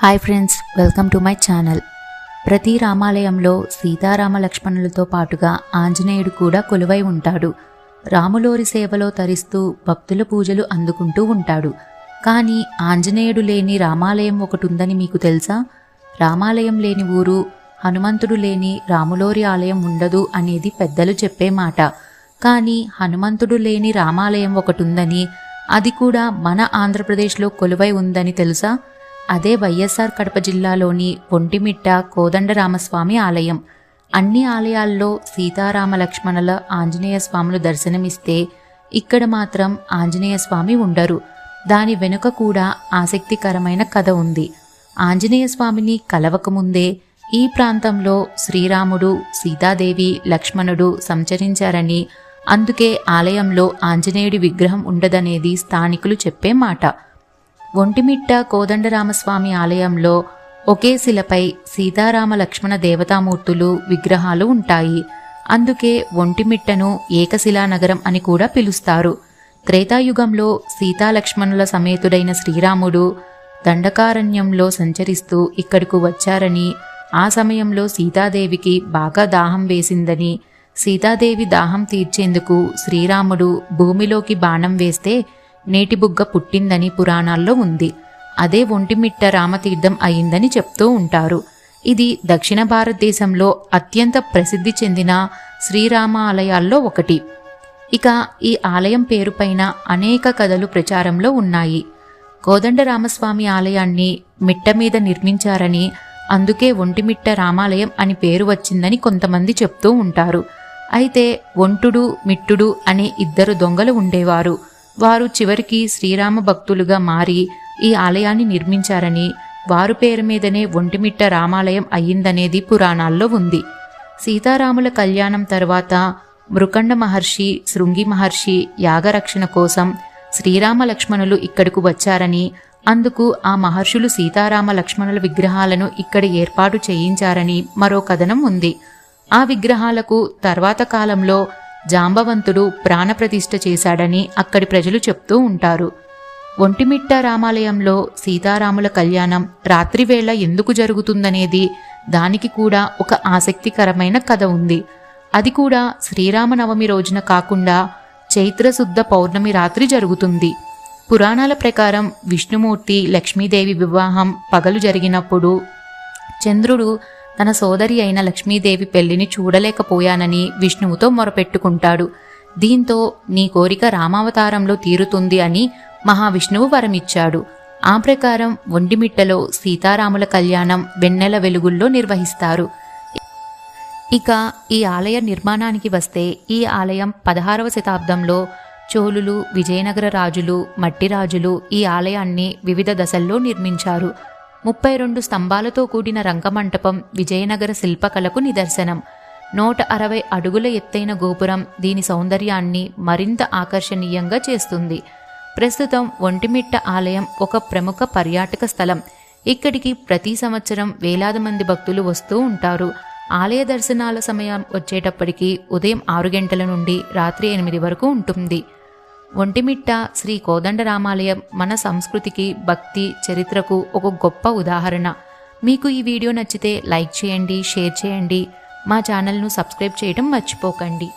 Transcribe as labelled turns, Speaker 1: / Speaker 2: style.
Speaker 1: Hi friends, welcome to my channel. ప్రతి రామాలయంలో సీతారామ లక్ష్మణులతో పాటుగా ఆంజనేయుడు కూడా కొలువై ఉంటాడు. రాములోరి సేవలో తరిస్తూ భక్తుల పూజలు అందుకుంటూ ఉంటాడు. కానీ ఆంజనేయుడు లేని రామాలయం ఒకటి ఉందని మీకు తెలుసా? రామాలయం లేని ఊరు, హనుమంతుడు లేని రాములోరి ఆలయం ఉండదు అనేది పెద్దలు చెప్పే మాట. కానీ హనుమంతుడు లేని రామాలయం ఒకటి ఉందని, అది కూడా మన ఆంధ్రప్రదేశ్లో కొలువై ఉందని తెలుసా? అదే వైఎస్ఆర్ కడప జిల్లాలోని ఒంటిమిట్ట కోదండరామస్వామి ఆలయం. అన్ని ఆలయాల్లో సీతారామ లక్ష్మణుల ఆంజనేయ స్వాములు దర్శనమిస్తే ఇక్కడ మాత్రం ఆంజనేయ స్వామి ఉండరు. దాని వెనుక కూడా ఆసక్తికరమైన కథ ఉంది. ఆంజనేయ స్వామిని కలవకముందే ఈ ప్రాంతంలో శ్రీరాముడు, సీతాదేవి, లక్ష్మణుడు సంచరించారని, అందుకే ఆలయంలో ఆంజనేయుడి విగ్రహం ఉండదనేది స్థానికులు చెప్పే మాట. ఒంటిమిట్ట కోదండరామస్వామి ఆలయంలో ఒకే శిలపై సీతారామ లక్ష్మణ దేవతామూర్తులు విగ్రహాలు ఉంటాయి. అందుకే ఒంటిమిట్టను ఏకశిలానగరం అని కూడా పిలుస్తారు. త్రేతాయుగంలో సీతాలక్ష్మణుల సమేతుడైన శ్రీరాముడు దండకారణ్యంలో సంచరిస్తూ ఇక్కడకు వచ్చారని, ఆ సమయంలో సీతాదేవికి బాగా దాహం వేసిందని, సీతాదేవి దాహం తీర్చేందుకు శ్రీరాముడు భూమిలోకి బాణం వేస్తే నేటి బుగ్గ పుట్టిందని పురాణాల్లో ఉంది. అదే ఒంటిమిట్ట రామతీర్థం అయిందని చెప్తూ ఉంటారు. ఇది దక్షిణ భారతదేశంలో అత్యంత ప్రసిద్ధి చెందిన శ్రీరామ ఆలయాల్లో ఒకటి. ఇక ఈ ఆలయం పేరుపైన అనేక కథలు ప్రచారంలో ఉన్నాయి. కోదండరామస్వామి ఆలయాన్ని మిట్ట మీద నిర్మించారని, అందుకే ఒంటిమిట్ట రామాలయం అని పేరు వచ్చిందని కొంతమంది చెప్తూ ఉంటారు. అయితే ఒంటుడు, మిట్టుడు అనే ఇద్దరు దొంగలు ఉండేవారు. వారు చివరికి శ్రీరామ భక్తులుగా మారి ఈ ఆలయాన్ని నిర్మించారని, వారు పేరు మీదనే ఒంటిమిట్ట రామాలయం అయ్యిందనేది పురాణాల్లో ఉంది. సీతారాముల కళ్యాణం తర్వాత మృకండ మహర్షి, శృంగి మహర్షి యాగరక్షణ కోసం శ్రీరామ లక్ష్మణులు ఇక్కడకు వచ్చారని, అందుకు ఆ మహర్షులు సీతారామ లక్ష్మణుల విగ్రహాలను ఇక్కడ ఏర్పాటు చేయించారని మరో కథనం ఉంది. ఆ విగ్రహాలకు తర్వాత కాలంలో జాంబవంతుడు ప్రాణప్రతిష్ఠ చేశాడని అక్కడి ప్రజలు చెప్తూ ఉంటారు. ఒంటిమిట్ట రామాలయంలో సీతారాముల కళ్యాణం రాత్రివేళ ఎందుకు జరుగుతుందనేది, దానికి కూడా ఒక ఆసక్తికరమైన కథ ఉంది. అది కూడా శ్రీరామనవమి రోజున కాకుండా చైత్రశుద్ధ పౌర్ణమి రాత్రి జరుగుతుంది. పురాణాల ప్రకారం విష్ణుమూర్తి, లక్ష్మీదేవి వివాహం పగలు జరిగినప్పుడు చంద్రుడు తన సోదరి అయిన లక్ష్మీదేవి పెళ్లిని చూడలేకపోయానని విష్ణువుతో మొరపెట్టుకుంటాడు. దీంతో నీ కోరిక రామావతారంలో తీరుతుంది అని మహావిష్ణువు వరమిచ్చాడు. ఆ ప్రకారం ఒంటిమిట్టలో సీతారాముల కళ్యాణం వెన్నెల వెలుగుల్లో నిర్వహిస్తారు. ఇక ఈ ఆలయ నిర్మాణానికి వస్తే, ఈ ఆలయం 16వ శతాబ్దంలో చోళులు, విజయనగర రాజులు, మట్టి రాజులు ఈ ఆలయాన్ని వివిధ దశల్లో నిర్మించారు. 32 స్తంభాలతో కూడిన రంగమంటపం విజయనగర శిల్పకళకు నిదర్శనం. 160 అడుగుల ఎత్తైన గోపురం దీని సౌందర్యాన్ని మరింత ఆకర్షణీయంగా చేస్తుంది. ప్రస్తుతం ఒంటిమిట్ట ఆలయం ఒక ప్రముఖ పర్యాటక స్థలం. ఇక్కడికి ప్రతి సంవత్సరం వేలాది మంది భక్తులు వస్తూ ఉంటారు. ఆలయ దర్శనాల సమయం వచ్చేటప్పటికి ఉదయం 6 గంటల నుండి రాత్రి 8 వరకు ఉంటుంది. ఒంటిమిట్ట శ్రీ కోదండరామాలయం మన సంస్కృతికి, భక్తి, చరిత్రకు ఒక గొప్ప ఉదాహరణ. మీకు ఈ వీడియో నచ్చితే లైక్ చేయండి, షేర్ చేయండి. మా ఛానల్ను సబ్స్క్రైబ్ చేయడం మర్చిపోకండి.